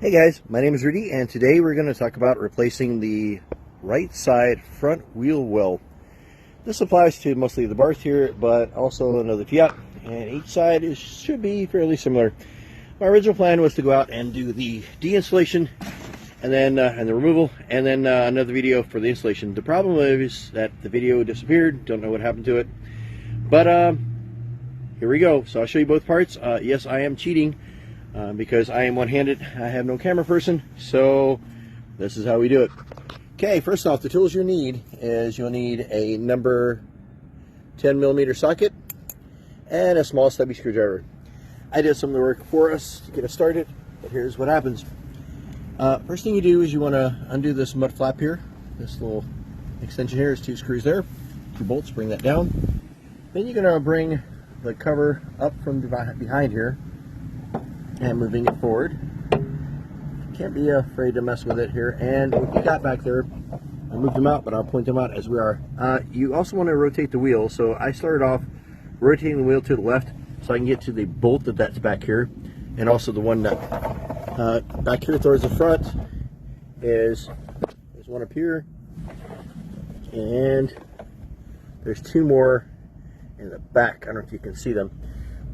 Hey guys, my name is Rudy, and today we're going to talk about replacing the right side front wheel well. This applies to mostly the Abarth here, but also another Fiat, and each side should be fairly similar. My original plan was to go out and do the deinstallation and then and the removal, and then another video for the installation. The problem is that the video disappeared. Don't know what happened to it, but here we go. So I'll show you both parts. Yes, I am cheating. Because I am one-handed, I have no camera person, so this is how we do it. Okay, first off, the tools you need is you'll need a number 10mm socket and a small stubby screwdriver. I did some of the work for us to get us started, but here's what happens. First thing you do is you want to undo this mud flap here. This little extension here is 2 screws there, 2 bolts, bring that down. Then you're going to bring the cover up from behind here and moving it forward. Can't be afraid to mess with it here. And what you got back there, I moved them out, but I'll point them out as we are. You also want to rotate the wheel. So I started off rotating the wheel to the left so I can get to the bolt that's back here, and also the one nut. Back here towards the front there's one up here, and there's 2 more in the back. I don't know if you can see them.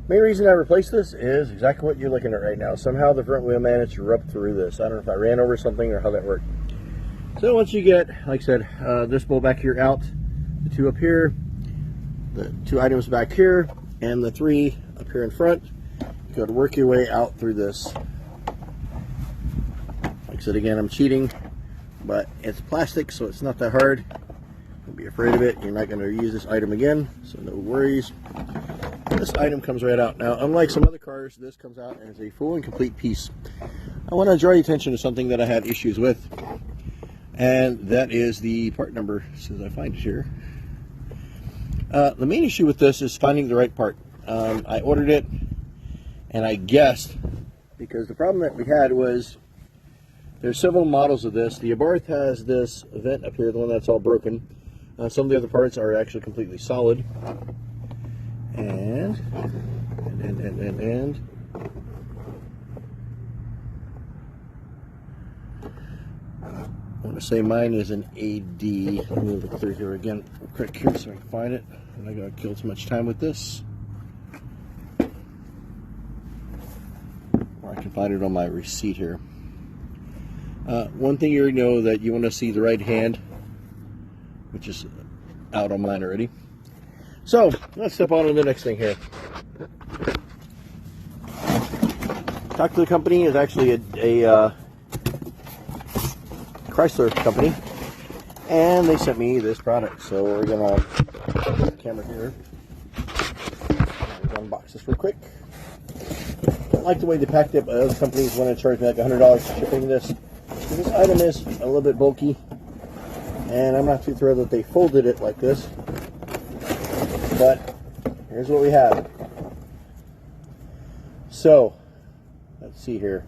Main reason I replaced this is exactly what you're looking at right now. Somehow the front wheel managed to rub through this. I don't know if I ran over something or how that worked. So once you get, like I said, this bolt back here out, the 2 up here, the 2 items back here, and the 3 up here in front, you got to work your way out through this. Like I said, again, I'm cheating, but it's plastic, so it's not that hard. Don't be afraid of it. You're not going to use this item again, so no worries. This item comes right out. Now, unlike some other cars, this comes out as a full and complete piece. I want to draw your attention to something that I had issues with, and that is the part number, as soon as I find it here. The main issue with this is finding the right part. I ordered it, and I guessed, because the problem that we had was there's several models of this. The Abarth has this vent up here, the one that's all broken. Some of the other parts are actually completely solid. And I want to say mine is an AD. Let me look through here again quick here so I can find it. I'm not going to kill too much time with this. Or I can find it on my receipt here. One thing you already know, that you want to see the right hand, which is out on mine already. So let's step on to the next thing here. Talk to the company is actually a Chrysler company, and they sent me this product. So we're gonna put the camera here. Unbox this real quick. Don't like the way they packed it, but other companies want to charge me like $100 for shipping this. So this item is a little bit bulky, and I'm not too thrilled that they folded it like this. But here's what we have. So let's see here.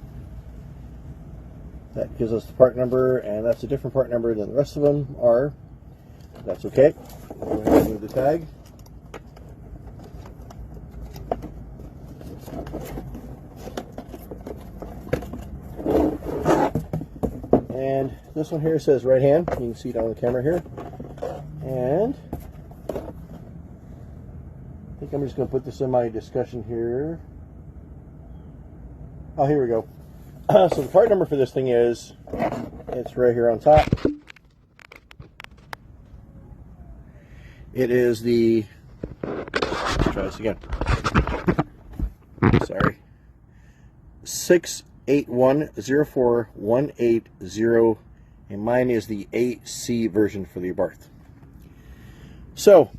That gives us the part number, and that's a different part number than the rest of them are. That's okay. We're going to remove the tag. And this one here says right hand. You can see it on the camera here. And I think I'm just going to put this in my discussion here. Oh, here we go. So the part number for this thing is, it's right here on top. It is the, let's try this again. Sorry. 68104-180, and mine is the AC version for the Abarth. So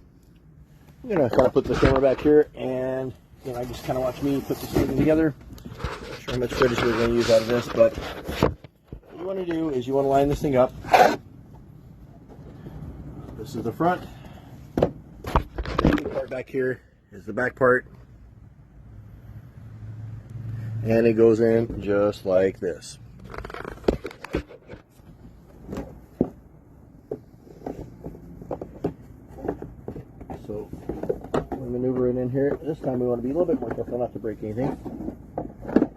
I'm going to kind of put the camera back here, and I just kind of watch me put this thing together. Not sure how much footage we're going to use out of this, but what you want to do is you want to line this thing up. This is the front. The part back here is the back part, and it goes in just like this. So maneuver it in here. This time we want to be a little bit more careful not to break anything.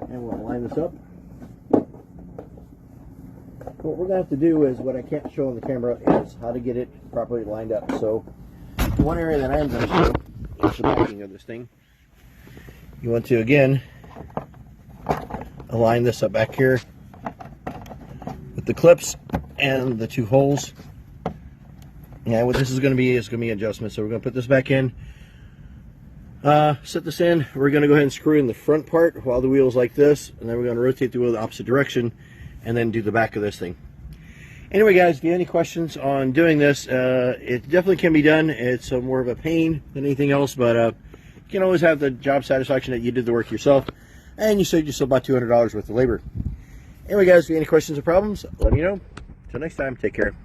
And we'll line this up. what we're going to have to do is, what I can't show on the camera, is how to get it properly lined up. So the one area that I am going to show is the backing of this thing. You want to, again, align this up back here with the clips and the two holes. And what this is going to be adjustment. So we're going to put this back in, set this in. We're going to go ahead and screw in the front part while the wheel is like this, and then we're going to rotate the wheel the opposite direction and then do the back of this thing. Anyway, guys, if you have any questions on doing this, it definitely can be done. It's more of a pain than anything else, but you can always have the job satisfaction that you did the work yourself, and you saved yourself about $200 worth of labor. Anyway, guys, if you have any questions or problems, let me know. Until next time, take care.